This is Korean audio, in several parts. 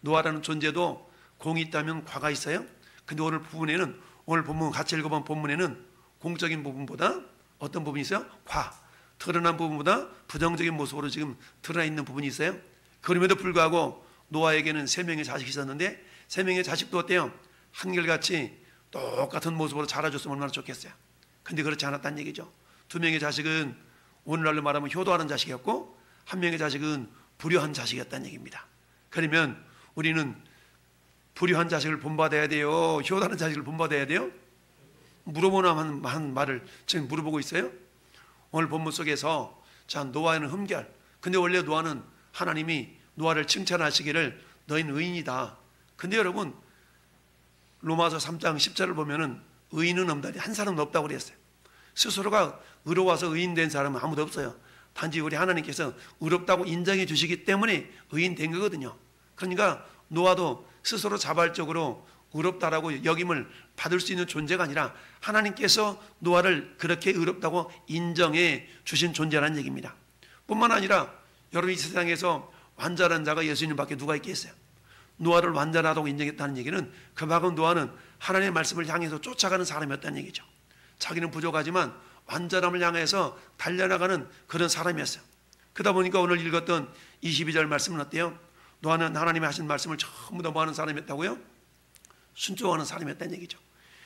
노아라는 존재도 공이 있다면 과가 있어요. 근데 오늘 본문 같이 읽어본 본문에는 공적인 부분보다 어떤 부분이 있어요? 과. 드러난 부분보다 부정적인 모습으로 지금 드러나 있는 부분이 있어요. 그럼에도 불구하고 노아에게는 3명의 자식이 있었는데 3명의 자식도 어때요? 한결같이 똑같은 모습으로 자라줬으면 얼마나 좋겠어요. 근데 그렇지 않았다는 얘기죠. 2명의 자식은 오늘날로 말하면 효도하는 자식이었고 1명의 자식은 불효한 자식이었다는 얘기입니다. 그러면 우리는 불효한 자식을 본받아야 돼요? 효도하는 자식을 본받아야 돼요? 물어보는 한 말을 지금 물어보고 있어요. 오늘 본문 속에서 자, 노아는 흠결. 근데 원래 노아는 하나님이 노아를 칭찬하시기를 너희는 의인이다. 근데 여러분 로마서 3장 10절을 보면은 의인은 없다니 한 사람도 없다고 그랬어요. 스스로가 의로워서 의인된 사람은 아무도 없어요. 단지 우리 하나님께서 의롭다고 인정해 주시기 때문에 의인 된 거거든요. 그러니까 노아도 스스로 자발적으로 의롭다라고 역임을 받을 수 있는 존재가 아니라 하나님께서 노아를 그렇게 의롭다고 인정해 주신 존재라는 얘기입니다. 뿐만 아니라 여러분 이 세상에서 완전한 자가 예수님밖에 누가 있겠어요? 노아를 완전하다고 인정했다는 얘기는 그만큼 노아는 하나님의 말씀을 향해서 쫓아가는 사람이었다는 얘기죠. 자기는 부족하지만 완전함을 향해서 달려나가는 그런 사람이었어요. 그러다 보니까 오늘 읽었던 22절 말씀은 어때요? 노아는 하나님이 하신 말씀을 전부 다 뭐하는 사람이었다고요? 순종하는 사람이었다는 얘기죠.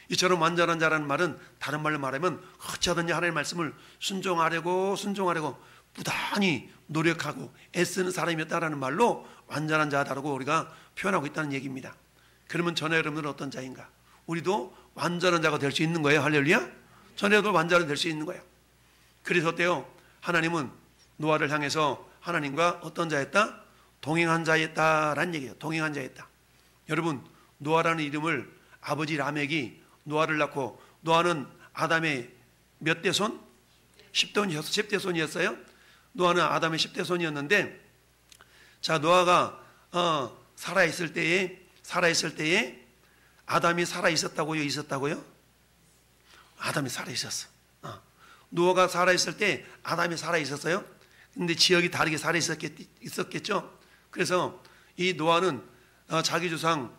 이처럼 완전한 자라는 말은 다른 말로 말하면 어찌하든지 하나님의 말씀을 순종하려고 부단히 노력하고 애쓰는 사람이었다라는 말로 완전한 자다라고 우리가 표현하고 있다는 얘기입니다. 그러면 저는 여러분들은 어떤 자인가? 우리도 완전한 자가 될 수 있는 거예요. 할렐루야. 전에도 완전히 될 수 있는 거예요. 그래서 어때요? 하나님은 노아를 향해서 하나님과 어떤 자였다? 동행한 자였다라는 얘기예요. 동행한 자였다. 여러분 노아라는 이름을 아버지 라멕이 노아를 낳고 노아는 아담의 몇 대 손? 10대 손이었어요. 노아는 아담의 10대 손이었는데 자 노아가 살아있을 때에 아담이 살아있었다고요? 있었다고요? 아담이 살아있었어. 노아가 살아있을 때 아담이 살아있었어요. 근데 지역이 다르게 살아있었겠죠. 그래서 이 노아는 자기 조상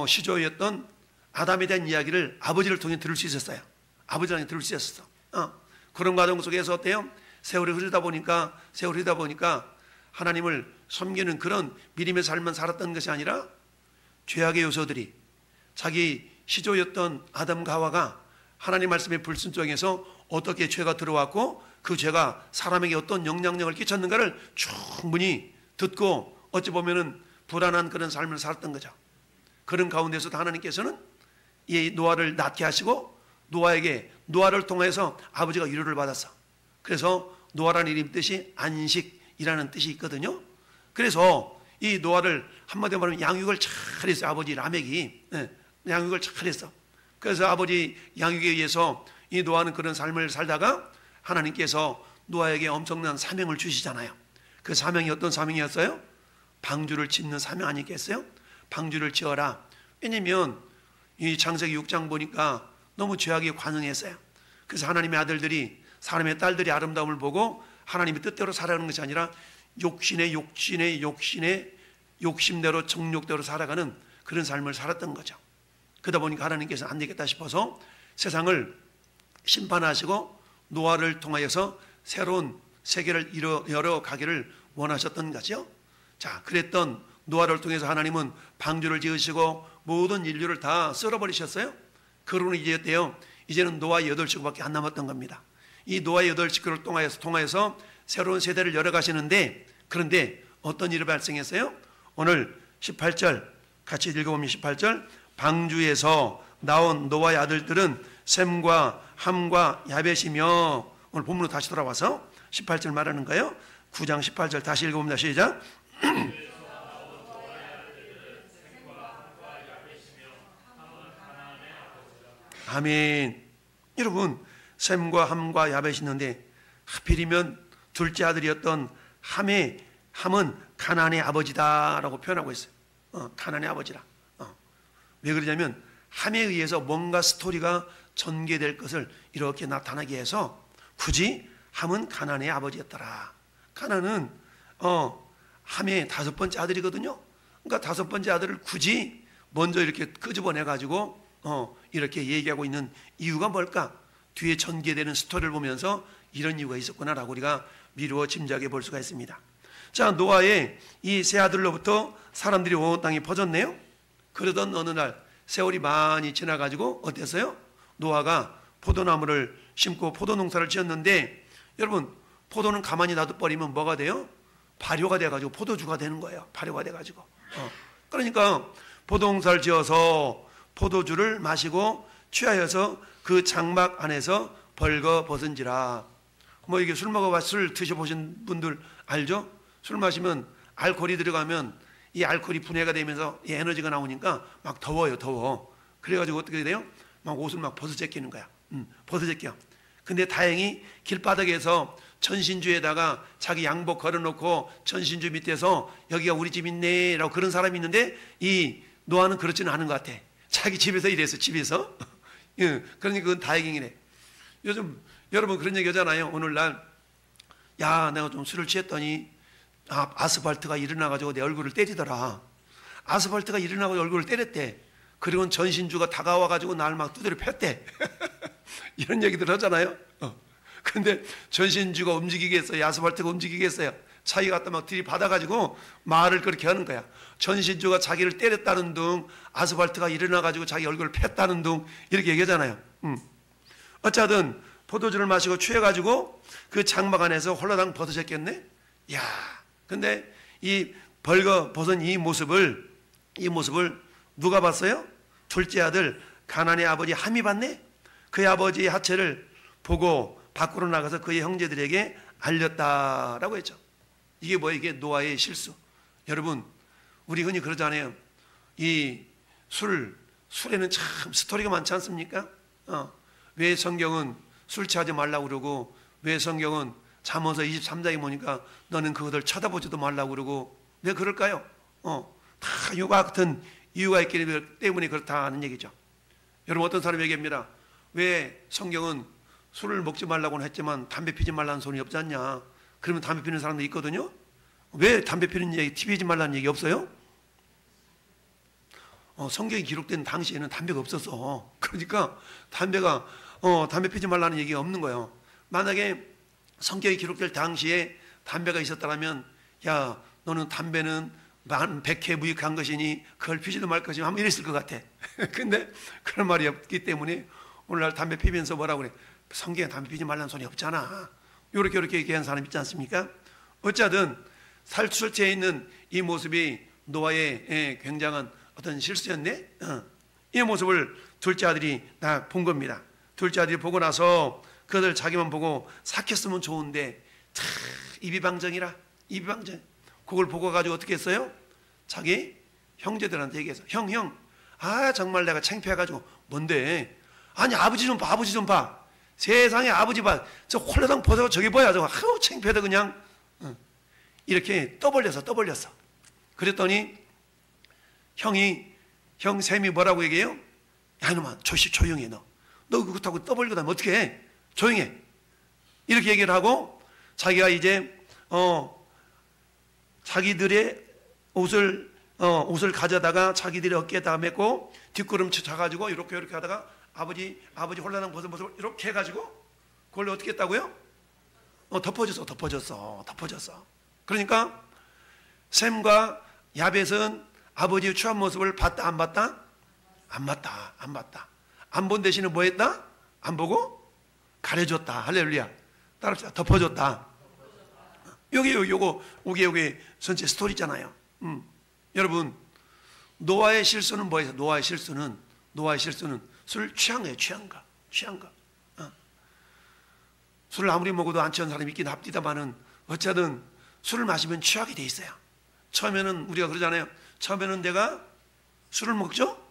시조였던 아담에 대한 이야기를 아버지를 통해 들을 수 있었어요. 아버지랑 들을 수 있었어. 그런 과정 속에서 어때요? 세월이 흐르다 보니까 하나님을 섬기는 그런 믿음의 삶만 살았던 것이 아니라 죄악의 요소들이 자기 시조였던 아담과 하와가 하나님 말씀의 불순종에서 어떻게 죄가 들어왔고 그 죄가 사람에게 어떤 영향력을 끼쳤는가를 충분히 듣고 어찌 보면은 불안한 그런 삶을 살았던 거죠. 그런 가운데서도 하나님께서는 이 노아를 낳게 하시고 노아를 통해서 아버지가 위로를 받았어. 그래서 노아라는 이름 뜻이 안식이라는 뜻이 있거든요. 그래서 이 노아를 한마디로 말하면 양육을 잘했어요. 아버지 라멕이 양육을 잘했어. 그래서 아버지 양육에 의해서 이 노아는 그런 삶을 살다가 하나님께서 노아에게 엄청난 사명을 주시잖아요. 그 사명이 어떤 사명이었어요? 방주를 짓는 사명 아니겠어요? 방주를 지어라. 왜냐면 이 창세기 6장 보니까 너무 죄악에 관응했어요. 그래서 하나님의 아들들이 사람의 딸들이 아름다움을 보고 하나님의 뜻대로 살아가는 것이 아니라 욕심대로 정욕대로 살아가는 그런 삶을 살았던 거죠. 그러다 보니까 하나님께서 안 되겠다 싶어서 세상을 심판하시고 노아를 통하여서 새로운 세계를 열어가기를 원하셨던 거죠. 자, 그랬던 노아를 통해서 하나님은 방주를 지으시고 모든 인류를 다 썰어버리셨어요. 그러고는 이제 어때요? 이제는 노아 8식구밖에 안 남았던 겁니다. 이 노아 8식구를 통하여서 새로운 세대를 열어가시는데 그런데 어떤 일이 발생했어요? 오늘 18절 같이 읽어보면 18절 방주에서 나온 노아의 아들들은 셈과 함과 야벳이며 오늘 본문으로 다시 돌아와서 18절 말하는 거예요. 9장 18절 다시 읽어봅니다. 시작. 아멘. 여러분 셈과 함과 야벳이 있는데 하필이면 둘째 아들이었던 함은 가나안의 아버지다라고 표현하고 있어요. 가나안의 아버지라. 왜 그러냐면 함에 의해서 뭔가 스토리가 전개될 것을 이렇게 나타나게 해서 굳이 함은 가나안의 아버지였더라. 가나안은 함의 5번째 아들이거든요. 그러니까 다섯 번째 아들을 굳이 먼저 이렇게 끄집어내가지고 이렇게 얘기하고 있는 이유가 뭘까? 뒤에 전개되는 스토리를 보면서 이런 이유가 있었구나라고 우리가 미루어 짐작해 볼 수가 있습니다. 자, 노아의 이 세 아들로부터 사람들이 온 땅에 퍼졌네요. 그러던 어느 날 세월이 많이 지나가지고 어땠어요? 노아가 포도나무를 심고 포도 농사를 지었는데, 여러분 포도는 가만히 놔둬버리면 뭐가 돼요? 발효가 돼가지고 포도주가 되는 거예요. 발효가 돼가지고. 그러니까 포도 농사를 지어서 포도주를 마시고 취하여서 그 장막 안에서 벌거벗은지라. 뭐 이게 술 드셔보신 분들 알죠? 술 마시면 알코올이 들어가면 이 알코올이 분해가 되면서 이 에너지가 나오니까 막 더워. 그래가지고 어떻게 돼요? 막 옷을 막 벗어제끼는 거야. 벗어제껴. 근데 다행히 길바닥에서 천신주에다가 자기 양복 걸어놓고 천신주 밑에서 여기가 우리 집 있네 라고 그런 사람이 있는데, 이 노아는 그렇지는 않은 것 같아. 자기 집에서 이랬어. 집에서. 그러니까 그건 다행이네. 요즘 여러분 그런 얘기 하잖아요. 오늘날 야, 내가 좀 술을 취했더니 아스팔트가 일어나가지고 내 얼굴을 때리더라. 아스팔트가 일어나고 얼굴을 때렸대. 그리고 전신주가 다가와가지고 날 막 두드려 팼대. 이런 얘기들 하잖아요. 근데 전신주가 움직이겠어요? 아스팔트가 움직이겠어요? 자기가 갖다 막 들이받아가지고 말을 그렇게 하는 거야. 전신주가 자기를 때렸다는 둥, 아스팔트가 일어나가지고 자기 얼굴을 팼다는 둥, 이렇게 얘기하잖아요. 어쨌든 포도주를 마시고 취해가지고 그 장막 안에서 홀라당 벗어졌겠네. 야, 근데 이 벌거 벗은 이 모습을 누가 봤어요? 둘째 아들 가나안의 아버지 함이 봤네. 그의 아버지의 하체를 보고 밖으로 나가서 그의 형제들에게 알렸다라고 했죠. 이게 뭐예요? 이게 노아의 실수. 여러분, 우리 흔히 그러잖아요. 이 술에는 참 스토리가 많지 않습니까? 왜 성경은 술 취하지 말라고 그러고, 왜 성경은 잠언서 23장에 보니까 너는 그것을 쳐다보지도 말라고 그러고, 왜 그럴까요? 다 이와 같은 이유가 있기 때문에 그렇다는 얘기죠. 여러분, 어떤 사람이 얘기합니다. 왜 성경은 술을 먹지 말라고는 했지만 담배 피지 말라는 소리 없지 않냐? 그러면 담배 피는 사람도 있거든요. 왜 담배 피는 얘기, 피지 말라는 얘기 없어요? 성경이 기록된 당시에는 담배가 없었어. 그러니까 담배 피지 말라는 얘기가 없는 거예요. 만약에 성경이 기록될 당시에 담배가 있었다면, 야, 너는 담배는 백해 무익한 것이니 그걸 피지도 말 것이니 한번 이랬을 것 같아. 근데 그런 말이 없기 때문에 오늘날 담배 피면서 뭐라고 그래? 성경에 담배 피지 말라는 소리 없잖아. 이렇게 얘기하는 사람 있지 않습니까? 어쨌든 살출체에 있는 이 모습이 노아의 굉장한 어떤 실수였네. 이 모습을 둘째 아들이 다 본 겁니다. 둘째 아들이 보고 나서 그들 자기만 보고 삭혔으면 좋은데 이비방정이라. 그걸 보고 가지고 어떻게 했어요? 자기 형제들한테 얘기해서 형, 정말 내가 창피해가지고. 뭔데? 아니, 아버지 좀 봐. 세상에 아버지 봐. 저 홀라당 벗어 저기 뭐야 저거. 아우 창피하다 그냥. 이렇게 떠벌렸어. 그랬더니 형 셈이 뭐라고 얘기해요? 야, 이놈아 조용히 해. 너 그렇다고 떠벌리고 다니면 어떻게 해? 조용해. 이렇게 얘기를 하고 자기가 이제 자기들의 옷을 가져다가 자기들의 어깨에다 메고 뒷걸음치 차가지고 이렇게 하다가 아버지 홀라당 벗은 모습을 이렇게 해가지고 그걸 어떻게 했다고요? 덮어졌어. 그러니까 셈과 야벳은 아버지의 추한 모습을 봤다 안 봤다? 안 봤다. 안 본 대신에 뭐 했다? 안 보고 가려줬다. 할렐루야. 따라합시다. 덮어줬다. 요거 전체 스토리잖아요. 여러분, 노아의 실수는 뭐예요? 노아의 실수는 술 취한 거예요. 취한 거. 술을 아무리 먹어도 안 취한 사람이 있긴 합니다만은 어쨌든 술을 마시면 취하게 돼 있어요. 처음에는 우리가 그러잖아요. 처음에는 내가 술을 먹죠.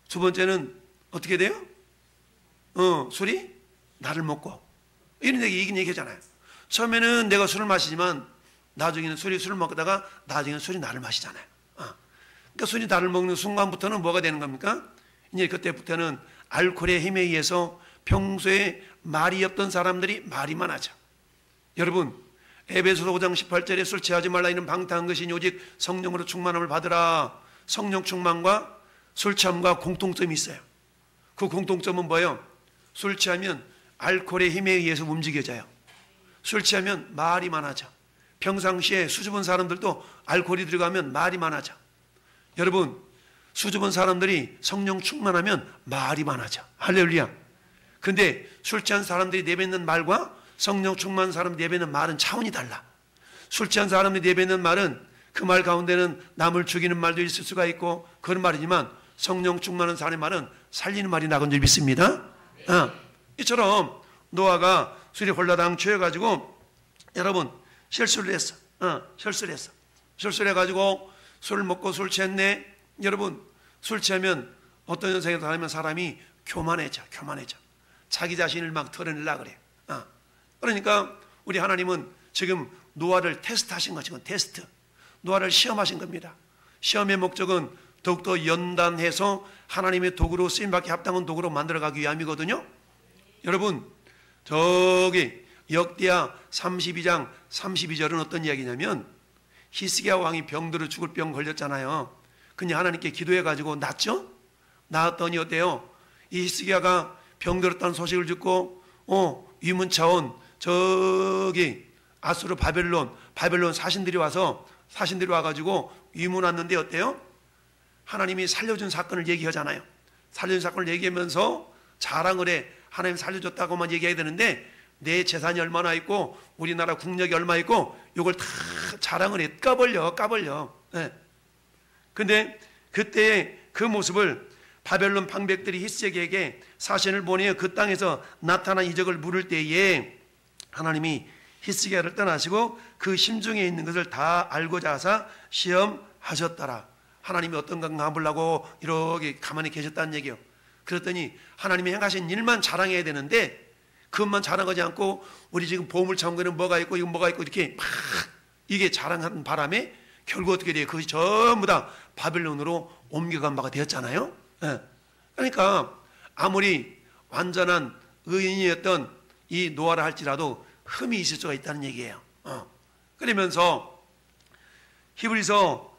두 번째는 어떻게 돼요? 술이 나를 먹고. 이런 얘기잖아요. 처음에는 내가 술을 마시지만 나중에는 술을 먹다가 나중에는 술이 나를 마시잖아요. 그러니까 술이 나를 먹는 순간부터는 뭐가 되는 겁니까? 이제 그때부터는 알코올의 힘에 의해서 평소에 말이 없던 사람들이 말이 많아져. 여러분, 에베소서 5장 18절에 술 취하지 말라 이는 방탕한 것이니 오직 성령으로 충만함을 받으라. 성령 충만과 술 취함과 공통점이 있어요. 그 공통점은 뭐예요? 술 취하면 알코올의 힘에 의해서 움직여져요. 술 취하면 말이 많아져. 평상시에 수줍은 사람들도 알코올이 들어가면 말이 많아져. 여러분, 수줍은 사람들이 성령 충만하면 말이 많아져. 할렐루야. 근데 술 취한 사람들이 내뱉는 말과 성령 충만한 사람이 내뱉는 말은 차원이 달라. 술 취한 사람이 내뱉는 말은 그 말 가운데는 남을 죽이는 말도 있을 수가 있고 그런 말이지만 성령 충만한 사람의 말은 살리는 말이 나건 줄 믿습니다. 이처럼 노아가 술이 홀라당 취해가지고 여러분 실수를 했어. 실수를 했어. 실수를 해가지고 술을 먹고 술 취했네. 여러분 술 취하면 어떤 현상이 나타나면 사람이 교만해져. 자기 자신을 막 털어내려고 그래. 그러니까 우리 하나님은 지금 노아를 테스트하신 거죠. 테스트. 노아를 시험하신 겁니다. 시험의 목적은 더욱더 연단해서 하나님의 도구로 쓰임받기 합당한 도구로 만들어가기 위함이거든요. 여러분 저기 역대하 32장 32절은 어떤 이야기냐면 히스기야 왕이 병들어 죽을 병 걸렸잖아요. 근데 하나님께 기도해가지고 낫죠? 나았더니 어때요? 이 히스기야가 병들었다는 소식을 듣고 위문차원 저기 아수르 바벨론 사신들이 와가지고 위문 왔는데 어때요? 하나님이 살려준 사건을 얘기하잖아요. 살려준 사건을 얘기하면서 자랑을 해. 하나님 살려줬다고만 얘기해야 되는데 내 재산이 얼마나 있고 우리나라 국력이 얼마 있고 이걸 다 자랑을 해. 까벌려. 네. 근데 그때 그 모습을 바벨론 방백들이 히스기야에게 사신을 보내어 그 땅에서 나타난 이적을 물을 때에 하나님이 히스기야를 떠나시고 그 심중에 있는 것을 다 알고자 하사 시험하셨더라. 하나님이 어떤 건가 보려고 이렇게 가만히 계셨다는 얘기예요. 그랬더니 하나님이 행하신 일만 자랑해야 되는데 그것만 자랑하지 않고 우리 지금 보물창고에는 뭐가 있고 이건 뭐가 있고 이렇게 막 이게 자랑하는 바람에 결국 어떻게 돼요? 그것이 전부 다 바벨론으로 옮겨간 바가 되었잖아요. 네. 그러니까 아무리 완전한 의인이었던 이 노아라 할지라도 흠이 있을 수가 있다는 얘기예요. 그러면서 히브리서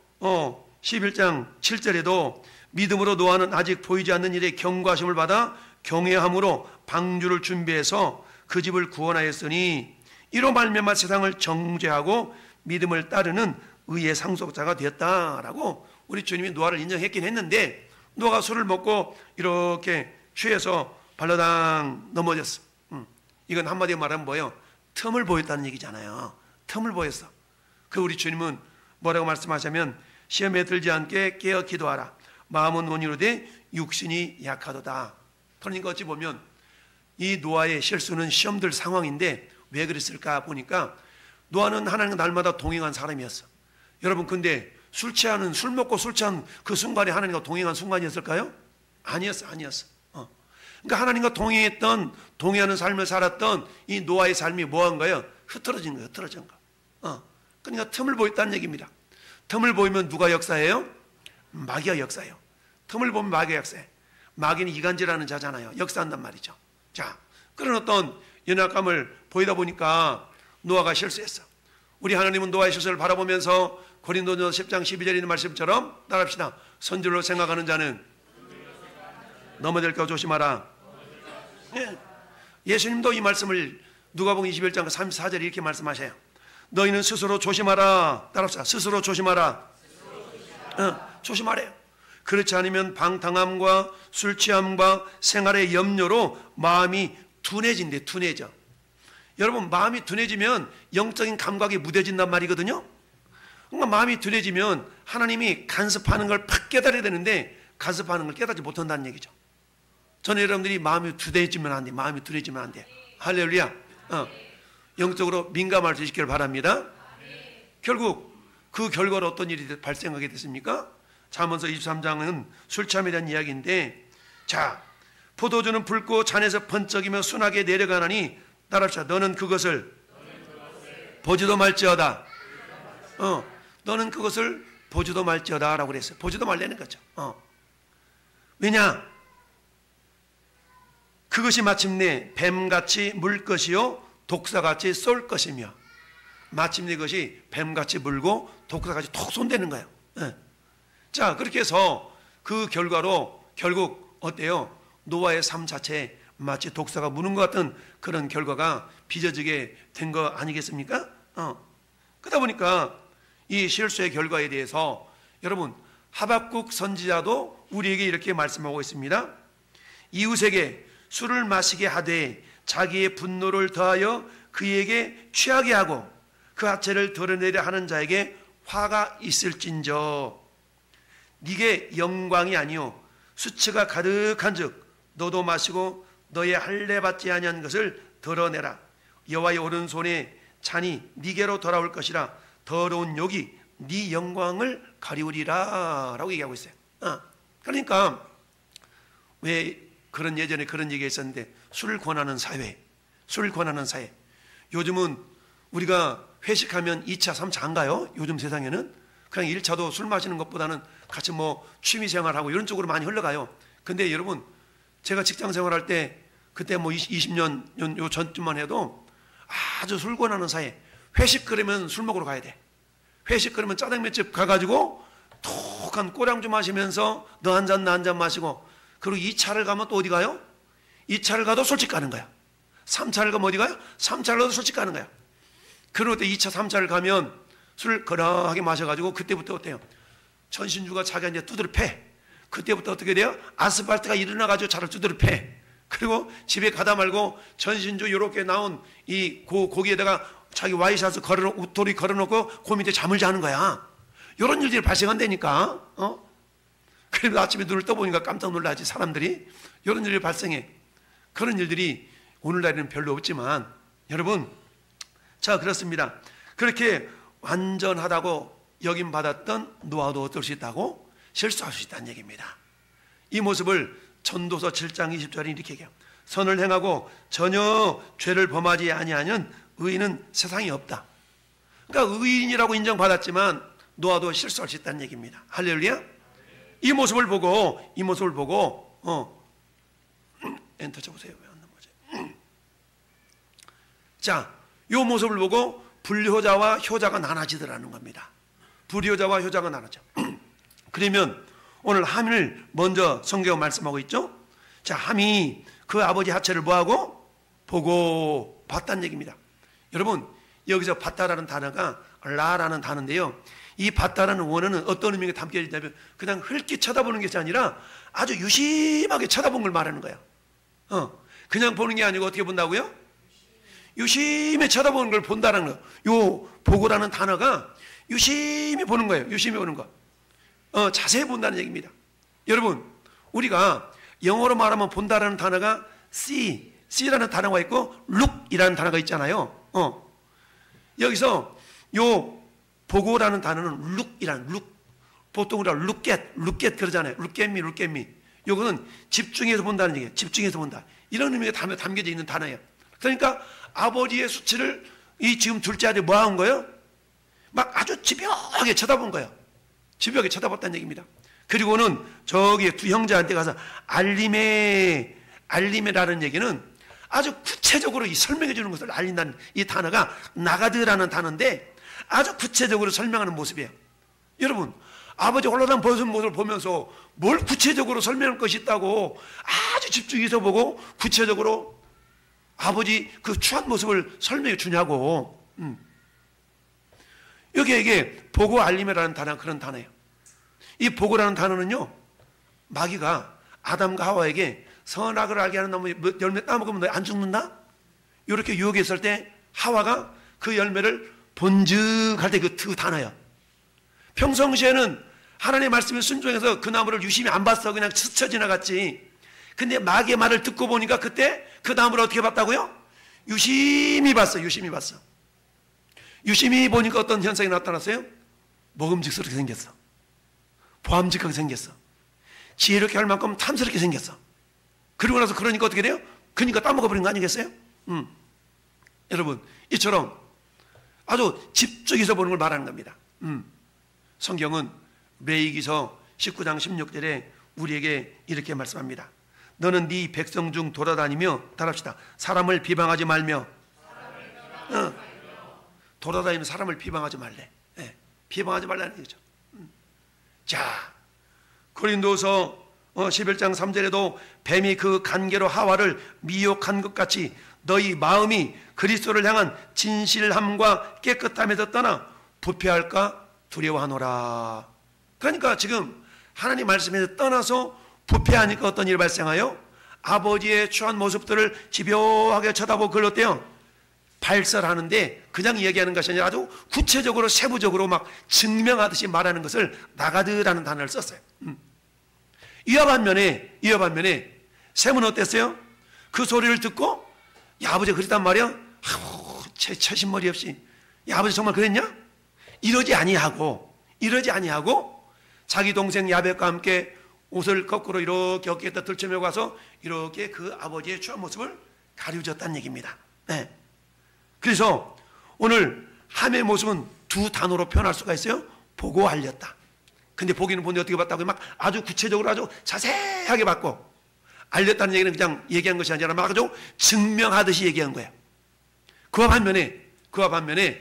11장 7절에도 믿음으로 노아는 아직 보이지 않는 일에 경고하심을 받아 경외함으로 방주를 준비해서 그 집을 구원하였으니 이로 말미암아 세상을 정죄하고 믿음을 따르는 의의 상속자가 되었다라고 우리 주님이 노아를 인정했긴 했는데 노아가 술을 먹고 이렇게 취해서 발라당 넘어졌어. 이건 한마디로 말하면 뭐예요? 틈을 보였다는 얘기잖아요. 틈을 보였어. 그 우리 주님은 뭐라고 말씀하시냐면 시험에 들지 않게 깨어 기도하라. 마음은 온유로되 육신이 약하도다. 그러니까 어찌 보면 이 노아의 실수는 시험들 상황인데 왜 그랬을까 보니까 노아는 하나님과 날마다 동행한 사람이었어. 여러분 근데 술 먹고 술 취한 그 순간에 하나님과 동행한 순간이었을까요? 아니었어. 그러니까 하나님과 동행하는 삶을 살았던 이 노아의 삶이 뭐한 거예요? 흐트러진 거예요. 그러니까 틈을 보였다는 얘기입니다. 틈을 보이면 누가 역사해요? 마귀가 역사해요. 틈을 보면 마귀가 역사해. 마귀는 이간질하는 자잖아요. 역사한단 말이죠. 자, 그런 어떤 연약감을 보이다 보니까 노아가 실수했어. 우리 하나님은 노아의 실수를 바라보면서 고린도전서 10장 12절에 있는 말씀처럼 따라합시다. 선질로 생각하는 자는 넘어질까 조심하라. 예수님도 이 말씀을 누가복음 21장 34절에 이렇게 말씀하셔요. 너희는 스스로 조심하라. 따라합시다. 스스로 조심하라. 조심하래요. 그렇지 않으면 방탕함과 술 취함과 생활의 염려로 마음이 둔해져. 여러분 마음이 둔해지면 영적인 감각이 무뎌진단 말이거든요. 그러니까 마음이 둔해지면 하나님이 간섭하는 걸 팍 깨달아야 되는데 간섭하는 걸 깨닫지 못한다는 얘기죠. 저는 여러분들이 마음이 둔해지면 안 돼. 할렐루야. 영적으로 민감할 수 있기를 바랍니다. 결국 그 결과로 어떤 일이 발생하게 됐습니까? 잠언서 23장은 술 취함에 대한 이야기인데, 자, 포도주는 붉고 잔에서 번쩍이며 순하게 내려가나니 따라합시다. 너는 그것을 보지도 말지어다. 너는 그것을 보지도 말지어다 라고 그랬어요. 보지도 말라는 거죠. 왜냐? 그것이 마침내 뱀같이 물 것이요 독사같이 쏠 것이며 마침내 그것이 뱀같이 물고 독사같이 톡 쏜다는 거예요. 예. 자, 그렇게 해서 그 결과로 결국 어때요? 노아의 삶 자체에 마치 독사가 무는 것 같은 그런 결과가 빚어지게 된 거 아니겠습니까? 그러다 보니까 이 실수의 결과에 대해서 여러분 하박국 선지자도 우리에게 이렇게 말씀하고 있습니다. 이웃에게 술을 마시게 하되 자기의 분노를 더하여 그에게 취하게 하고 그 하체를 드러내려 하는 자에게 화가 있을진저 네게 영광이 아니요 수치가 가득한즉 너도 마시고 너의 할례 받지 아니한 것을 드러내라. 여호와의 오른손에 잔이 네게로 돌아올 것이라. 더러운 욕이 네 영광을 가리우리라 라고 얘기하고 있어요. 그러니까 왜 그런 예전에 그런 얘기가 있었는데 술을 권하는 사회, 술을 권하는 사회. 요즘은 우리가 회식하면 2차, 3차 안 가요. 요즘 세상에는 그냥 1차도 술 마시는 것보다는 같이 뭐 취미생활하고 이런 쪽으로 많이 흘러가요. 근데 여러분 제가 직장 생활할 때 그때 뭐 20년 요 전쯤만 해도 아주 술 권하는 사회. 회식 그러면 술 먹으러 가야 돼. 회식 그러면 짜장면집 가가지고 톡한 꼬량주 마시면서 너 한 잔 나 한 잔 마시고 그리고 2차를 가면 또 어디 가요? 2차를 가도 솔직 가는 거야. 3차를 가면 어디 가요? 3차를 가도 솔직 가는 거야. 그리고 또 2차 3차를 가면 술을 거나하게 마셔가지고 그때부터 어때요? 전신주가 자기가 이제 두드려 패. 그때부터 어떻게 돼요? 아스팔트가 일어나가지고 차를 두드려 패. 그리고 집에 가다 말고 전신주 이렇게 나온 이 고기에다가 자기 와이셔츠 우토리 걸어놓고 그 밑에 잠을 자는 거야. 이런 일들이 발생한다니까. 그래도 아침에 눈을 떠보니까 깜짝 놀라지 사람들이. 이런 일이 발생해. 그런 일들이 오늘날에는 별로 없지만 여러분 자 그렇습니다. 그렇게 완전하다고 여김받았던 노아도 어떨 수 있다고? 실수할 수 있다는 얘기입니다. 이 모습을 전도서 7장 20절에 이렇게 얘기해요. 선을 행하고 전혀 죄를 범하지 아니하는 의인은 세상에 없다. 그러니까 의인이라고 인정받았지만 노아도 실수할 수 있다는 얘기입니다. 할렐루야. 이 모습을 보고 엔터 쳐보세요. 왜 안 넘어져요? 자, 이 모습을 보고 불효자와 효자가 나눠지더라는 겁니다. 불효자와 효자가 나눠져. 그러면 오늘 함을 먼저 성경 말씀하고 있죠. 자, 함이 그 아버지 하체를 뭐하고? 보고 봤다는 얘기입니다. 여러분 여기서 봤다라는 단어가 라라는 단어인데요. 이 봤다라는 원어는 어떤 의미가 담겨 있냐면 그냥 흘낏 쳐다보는 것이 아니라 아주 유심하게 쳐다본 걸 말하는 거예요. 그냥 보는 게 아니고 어떻게 본다고요? 유심히 쳐다보는 걸 본다는 거예요. 요 보고라는 단어가 유심히 보는 거예요. 유심히 보는 거. 자세히 본다는 얘기입니다. 여러분 우리가 영어로 말하면 본다라는 단어가 see라는 단어가 있고 look이라는 단어가 있잖아요. 여기서 요 보고라는 단어는 look. 보통 우리가 look at 그러잖아요. look at me. 요거는 집중해서 본다는 얘기예요. 집중해서 본다. 이런 의미가 담겨져 있는 단어예요. 그러니까 아버지의 수치를 이 지금 둘째 아들이 뭐 한 거예요? 막 아주 집요하게 쳐다본 거예요. 집요하게 쳐다봤다는 얘기입니다. 그리고는 저기 두 형제한테 가서 알림에라는 얘기는 아주 구체적으로 설명해 주는 것을 알린다는 이 단어가 나가드라는 단어인데 아주 구체적으로 설명하는 모습이에요. 여러분 아버지 홀라당 벗은 모습을 보면서 뭘 구체적으로 설명할 것이 있다고 아주 집중해서 보고 구체적으로 아버지 그 추한 모습을 설명해 주냐고. 여기에 이게 보고 알림이라는 단어가 그런 단어예요. 이 보고라는 단어는요 마귀가 아담과 하와에게 선악을 알게 하는 나무 열매 따먹으면 너 안 죽는다? 이렇게 유혹했을 때 하와가 그 열매를 본즉 때 그 단어야. 평상시에는 하나님의 말씀에 순종해서 그 나무를 유심히 안 봤어. 그냥 스쳐 지나갔지. 근데 마귀의 말을 듣고 보니까 그때 그 나무를 어떻게 봤다고요? 유심히 봤어. 유심히 보니까 어떤 현상이 나타났어요? 먹음직스럽게 생겼어. 보암직하게 생겼어. 지혜롭게 할 만큼 탐스럽게 생겼어. 그리고 나서 그러니까 어떻게 돼요? 그러니까 따먹어버린 거 아니겠어요? 여러분 이처럼 아주 집중해서 보는 걸 말하는 겁니다. 성경은 레위기서 19장 16절에 우리에게 이렇게 말씀합니다. 너는 네 백성 중 돌아다니며 따라합시다. 사람을 비방하지 말며 돌아다니는 사람을 비방하지 말래. 예, 비방하지 말라는 얘기죠. 자, 고린도서 11장 3절에도 뱀이 그 간계로 하와를 미혹한 것 같이 너희 마음이 그리스도를 향한 진실함과 깨끗함에서 떠나 부패할까 두려워하노라. 그러니까 지금 하나님 말씀에서 떠나서 부패하니까 어떤 일이 발생하여 아버지의 추한 모습들을 집요하게 쳐다보고 그걸 어때요? 발설하는데 그냥 얘기하는 것이 아니라 아주 구체적으로 세부적으로 막 증명하듯이 말하는 것을 나가드라는 단어를 썼어요. 이와 반면에 샘은 어땠어요? 그 소리를 듣고 야, 아버지 그랬단 말이야? 아우, 처신머리 없이 야, 아버지 정말 그랬냐? 이러지 아니하고 자기 동생 야벳과 함께 옷을 거꾸로 이렇게 어깨에다 들쳐매고 가서 이렇게 그 아버지의 추한 모습을 가려줬다는 얘기입니다. 네. 그래서 오늘 함의 모습은 두 단어로 표현할 수가 있어요. 보고 알렸다. 근데 보기는 보는데 어떻게 봤다고 막 아주 구체적으로 아주 자세하게 봤고, 알렸다는 얘기는 그냥 얘기한 것이 아니라 막 아주 증명하듯이 얘기한 거예요. 그와 반면에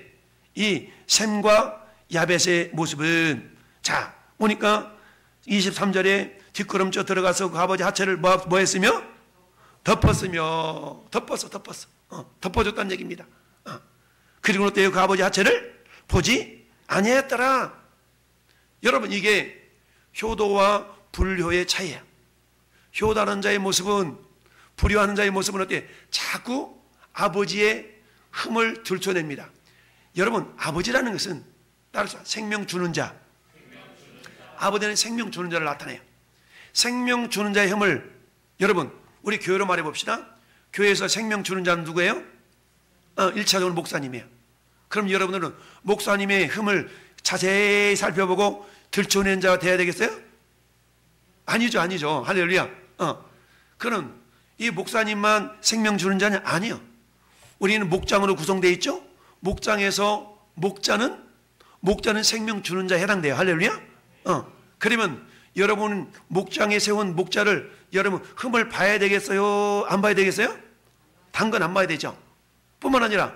이 셈과 야벳의 모습은, 자 보니까 23절에 뒷걸음져 들어가서 그 아버지 하체를 뭐 했으며? 덮어줬다는 얘기입니다. 그리고 어때요? 그 아버지 하체를 보지 아니했더라. 여러분, 이게 효도와 불효의 차이예요. 효도하는 자의 모습은, 불효하는 자의 모습은 어때요? 자꾸 아버지의 흠을 들춰냅니다. 여러분, 아버지라는 것은 따라서 생명 주는 자, 아버지는 생명 주는 자를 나타내요. 생명 주는 자의 흠을, 여러분 우리 교회로 말해 봅시다. 교회에서 생명 주는 자는 누구예요? 1차적으로 목사님이에요. 그럼 여러분들은 목사님의 흠을 자세히 살펴보고 들춰낸 자가 돼야 되겠어요? 아니죠. 할렐루야. 그럼 이 목사님만 생명 주는 자냐? 아니요. 우리는 목장으로 구성되어 있죠. 목장에서 목자는 생명 주는 자에 해당돼요. 할렐루야. 그러면 여러분 목장에 세운 목자를 여러분 흠을 봐야 되겠어요? 안 봐야 되겠어요? 당근 안 봐야 되죠. 뿐만 아니라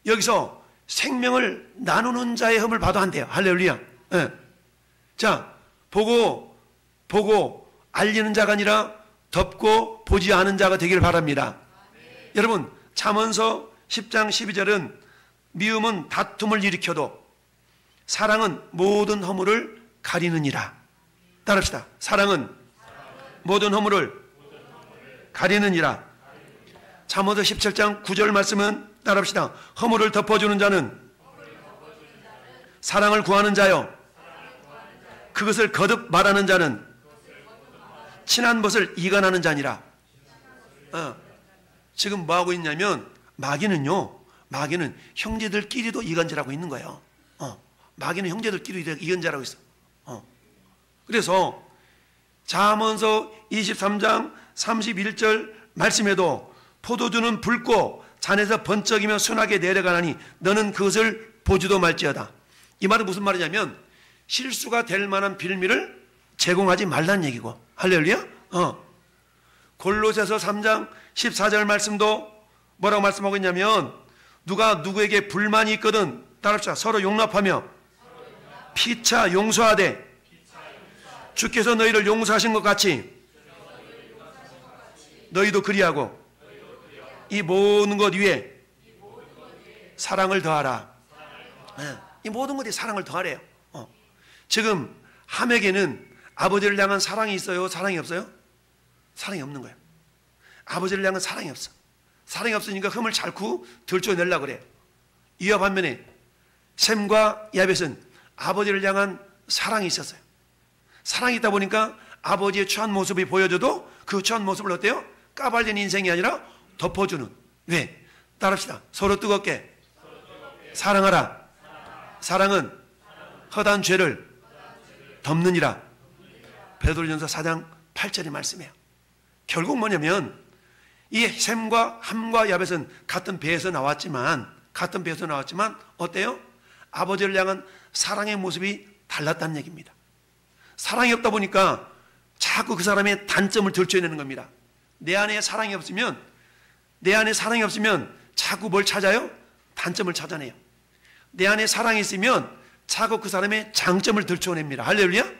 여기서 생명을 나누는 자의 흠을 봐도 안 돼요. 할렐루야. 네. 자, 보고 알리는 자가 아니라 덮고 보지 않은 자가 되기를 바랍니다. 여러분, 잠언서 10장 12절은 미움은 다툼을 일으켜도 사랑은 모든 허물을 가리느니라. 따라합시다. 사랑은 모든 허물을 가리느니라. 잠언서 17장 9절 말씀은 따라합시다. 허물을 덮어주는 자는 사랑을 구하는 자요, 그것을 거듭 말하는 자는 친한 것을 이간하는 자니라. 지금 뭐하고 있냐면 마귀는 형제들끼리도 이간질하고 있는 거예요. 마귀는 형제들끼리 이간질하고 있어. 그래서 잠언서 23장 31절 말씀에도 포도주는 붉고 잔에서 번쩍이며 순하게 내려가나니 너는 그것을 보지도 말지어다. 이 말은 무슨 말이냐면 실수가 될 만한 빌미를 제공하지 말라는 얘기고. 할렐루야. 골로새서 3장 14절 말씀도 뭐라고 말씀하고 있냐면 누가 누구에게 불만이 있거든 따라합시다. 서로 용납하며 피차 용서하되 주께서 너희를 용서하신 것 같이 너희도 그리하고 이 모든 것 위에 사랑을 더하라. 이 모든 것에 사랑을 더하래요. 지금 함에게는 아버지를 향한 사랑이 있어요? 사랑이 없어요? 사랑이 없는 거예요. 아버지를 향한 사랑이 없어. 사랑이 없으니까 흠을 자꾸 들춰내려고 그래요. 이와 반면에 셈과 야벳은 아버지를 향한 사랑이 있었어요. 사랑이 있다 보니까 아버지의 추한 모습이 보여줘도 그 추한 모습을 어때요? 까발린 인생이 아니라 덮어주는. 왜? 따라합시다. 서로 뜨겁게 사랑하라. 사랑은 허다한 죄를 덮느니라. 베드로전서 4장 8절의 말씀이에요. 결국 뭐냐면 이 셈과 함과 야벳은 같은 배에서 나왔지만 어때요? 아버지를 향한 사랑의 모습이 달랐다는 얘기입니다. 사랑이 없다 보니까 자꾸 그 사람의 단점을 들춰내는 겁니다. 내 안에 사랑이 없으면 자꾸 뭘 찾아요? 단점을 찾아내요. 내 안에 사랑이 있으면 자꾸 그 사람의 장점을 들춰냅니다. 할렐루야.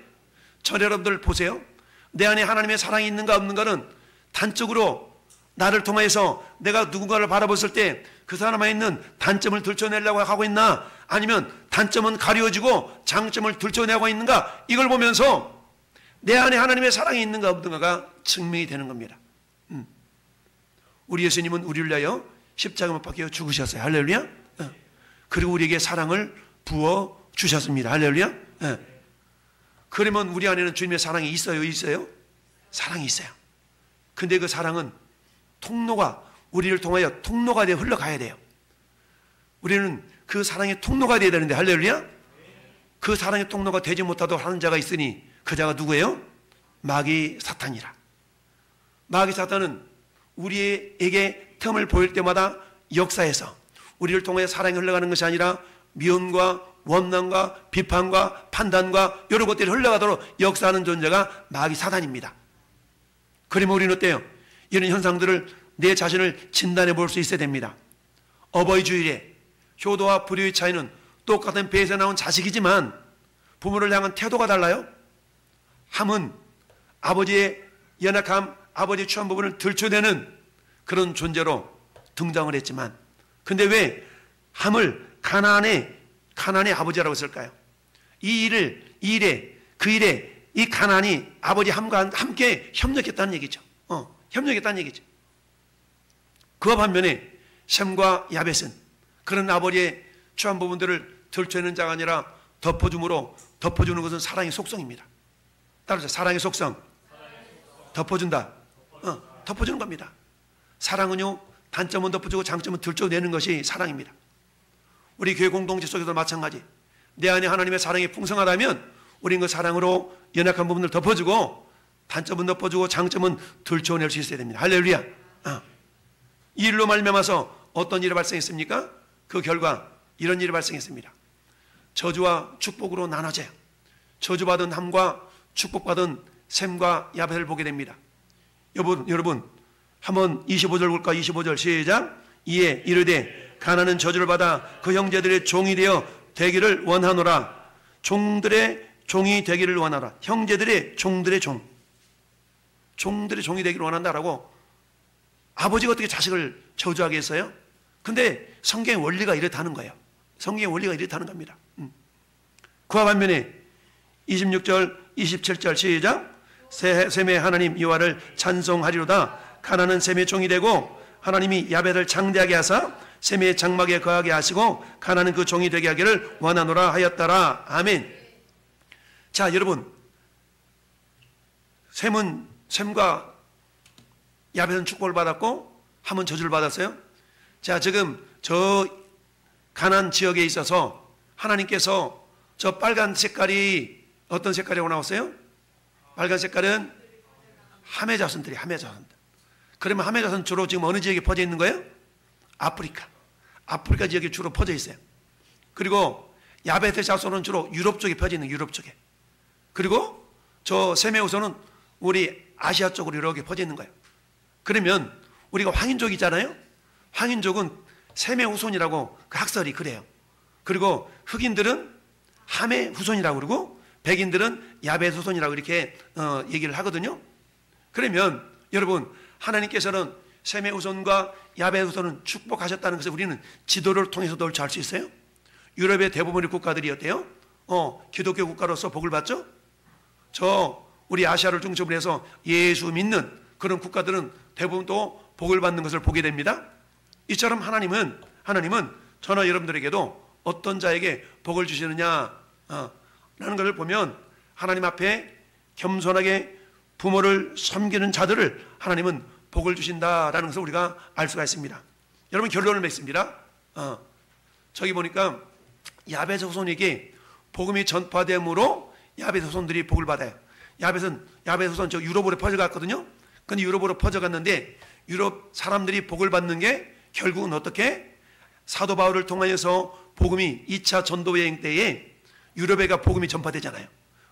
저 여러분들 보세요. 내 안에 하나님의 사랑이 있는가 없는가는 단적으로 나를 통해서 내가 누군가를 바라봤을 때 그 사람 안에 있는 단점을 들춰내려고 하고 있나, 아니면 단점은 가려지고 장점을 들춰내고 있는가, 이걸 보면서 내 안에 하나님의 사랑이 있는가 없는가가 증명이 되는 겁니다. 우리 예수님은 우리를 위하여 십자가 못 박혀 죽으셨어요. 할렐루야. 그리고 우리에게 사랑을 부어 주셨습니다. 할렐루야. 그러면 우리 안에는 주님의 사랑이 있어요? 있어요? 사랑이 있어요. 근데 그 사랑은 통로가, 우리를 통하여 통로가 되어 흘러가야 돼요. 우리는 그 사랑의 통로가 되어야 되는데, 할렐루야. 그 사랑의 통로가 되지 못하도록 하는 자가 있으니 그 자가 누구예요? 마귀 사탄이라. 마귀 사탄은 우리에게 틈을 보일 때마다 역사해서 우리를 통해 사랑이 흘러가는 것이 아니라 미움과 원망과 비판과 판단과 여러 것들이 흘러가도록 역사하는 존재가 마귀 사탄입니다. 그러면 우리는 어때요? 이런 현상들을 내 자신을 진단해 볼 수 있어야 됩니다. 어버이 주일에 효도와 불효의 차이는 똑같은 배에서 나온 자식이지만 부모를 향한 태도가 달라요. 함은 아버지의 연약함, 아버지의 추한 부분을 들춰내는 그런 존재로 등장을 했지만, 근데 왜 함을 가나안의 아버지라고 했을까요? 그 일에 이 가나안이 아버지 함과 함께 협력했다는 얘기죠. 협력했다는 얘기죠. 그와 반면에 셈과 야벳은 그런 아버지의 추한 부분들을 들춰내는 자가 아니라 덮어주는 것은 사랑의 속성입니다. 따라서 사랑의 속성. 덮어준다. 덮어주는 겁니다. 사랑은요, 단점은 덮어주고 장점은 들춰내는 것이 사랑입니다. 우리 교회 공동체 속에도 마찬가지. 내 안에 하나님의 사랑이 풍성하다면 우리는 그 사랑으로 연약한 부분을 덮어주고 단점은 덮어주고 장점은 들춰낼 수 있어야 됩니다. 할렐루야. 이 일로 말미암아서 어떤 일이 발생했습니까? 그 결과 이런 일이 발생했습니다. 저주와 축복으로 나눠져요. 저주받은 함과 축복받은 셈과 야벳을 보게 됩니다. 여러분 한번 25절 볼까? 25절 시작. 이에 이르되 가나안은 저주를 받아 그 형제들의 종이 되어 되기를 원하노라. 종들의 종이 되기를 원하라. 형제들의 종들의 종들의 종이 되기를 원한다라고. 아버지가 어떻게 자식을 저주하게 했어요? 근데 성경의 원리가 이렇다는 거예요. 성경의 원리가 이렇다는 겁니다. 그와 반면에 26절 27절 시작. 셈의 하나님 여호와를 찬송하리로다. 가나안은 셈의 종이 되고 하나님이 야벳을 장대하게 하사 셈의 장막에 거하게 하시고 가나안은 그 종이 되게 하기를 원하노라 하였더라. 아멘. 자, 여러분, 셈과 야벳은 축복을 받았고 함은 저주를 받았어요. 자, 지금 저 가나안 지역에 있어서 하나님께서 저 빨간 색깔이 어떤 색깔이라고 나왔어요? 빨간 색깔은 함의 자손들이. 그러면 함의 자손 주로 지금 어느 지역에 퍼져 있는 거예요? 아프리카 지역에 주로 퍼져 있어요. 그리고 야벳의 자손은 주로 유럽 쪽에 퍼져 있는 유럽 쪽에. 그리고 저 셈의 후손은 우리 아시아 쪽으로 이렇게 퍼져 있는 거예요. 그러면 우리가 황인족이잖아요. 황인족은 셈의 후손이라고 그 학설이 그래요. 그리고 흑인들은 함의 후손이라고 그러고 백인들은 야벳 후손이라고 이렇게 얘기를 하거든요. 그러면 여러분, 하나님께서는 셈의 후손과 야벳 후손은 축복하셨다는 것을 우리는 지도를 통해서도 알 수 있어요. 유럽의 대부분의 국가들이 어때요? 기독교 국가로서 복을 받죠. 우리 아시아를 중심으로 해서 예수 믿는 그런 국가들은 대부분 또 복을 받는 것을 보게 됩니다. 이처럼 하나님은 저나 여러분들에게도 어떤 자에게 복을 주시느냐 라는 것을 보면 하나님 앞에 겸손하게 부모를 섬기는 자들을 하나님은 복을 주신다라는 것을 우리가 알 수가 있습니다. 여러분, 결론을 맺습니다. 저기 보니까 야벳 후손에게 복음이 전파됨으로 야벳 후손들이 복을 받아요. 야벳 후손 저 유럽으로 퍼져갔거든요. 근데 유럽으로 퍼져갔는데 유럽 사람들이 복을 받는 게 결국은 어떻게? 사도 바울을 통하여서 복음이 2차 전도 여행 때에 유럽에가 복음이 전파되잖아요.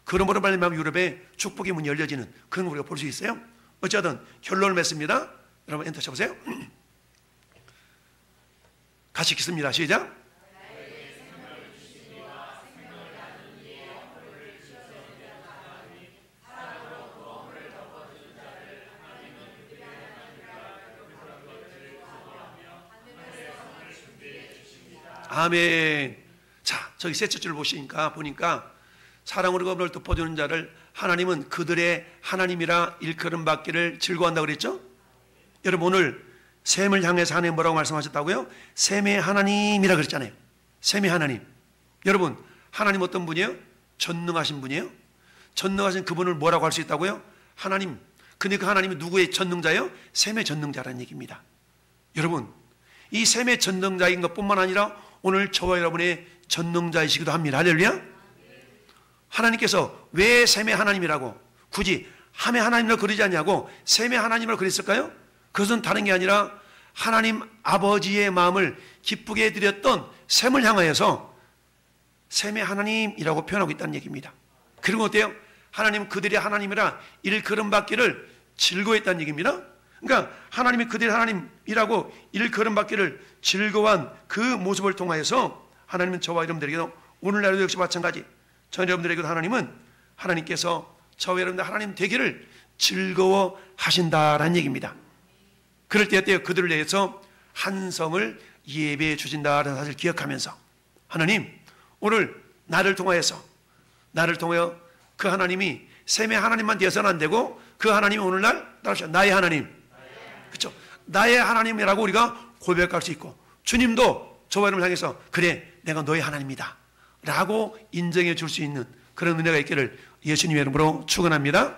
그러므로 말미암아 유럽에 축복의 문이 열려지는 그런 걸 우리가 볼 수 있어요. 어쨌든 결론을 맺습니다. 여러분 엔터 쳐보세요. 같이 읽습니다. 시작. 아멘. 자, 저기 셋째 줄 보니까 사랑으로 거듭을 덮어주는 자를 하나님은 그들의 하나님이라 일컬음 받기를 즐거워한다고 그랬죠? 여러분 오늘 셈을 향해서 하나님 뭐라고 말씀하셨다고요? 셈의 하나님이라 그랬잖아요. 셈의 하나님. 여러분 하나님 어떤 분이에요? 전능하신 분이에요. 전능하신 그분을 뭐라고 할 수 있다고요? 하나님. 근데 그 하나님이 누구의 전능자예요? 셈의 전능자라는 얘기입니다. 여러분 이 셈의 전능자인 것뿐만 아니라 오늘 저와 여러분의 전능자이시기도 합니다. 할렐루야. 하나님께서 왜 셈의 하나님이라고 굳이 함의 하나님이라고 그러지 않냐고 셈의 하나님이라고 그랬을까요? 그것은 다른 게 아니라 하나님 아버지의 마음을 기쁘게 해드렸던 셈을 향하여서 셈의 하나님이라고 표현하고 있다는 얘기입니다. 그리고 어때요? 하나님은 그들의 하나님이라 일컬음 받기를 즐거워했다는 얘기입니다. 그러니까 하나님이 그들의 하나님이라고 일컬음 받기를 즐거워한 그 모습을 통하여서 하나님은 저와 여러분들에게도 오늘날에도 역시 마찬가지 저와 여러분들에게도 하나님께서 저와 여러분들 하나님 되기를 즐거워하신다라는 얘기입니다. 그럴 때 어때요? 그들을 위해서 한 성을 예배해 주신다라는 사실을 기억하면서 하나님 오늘 나를 통하여 그 하나님이 셈의 하나님만 되어서는 안 되고 그 하나님이 오늘날 나의 하나님, 그렇죠? 나의 하나님이라고 우리가 고백할 수 있고 주님도 저와 여러분을 향해서 그래 내가 너의 하나님이다 라고 인정해 줄 수 있는 그런 은혜가 있기를 예수님의 이름으로 축원합니다.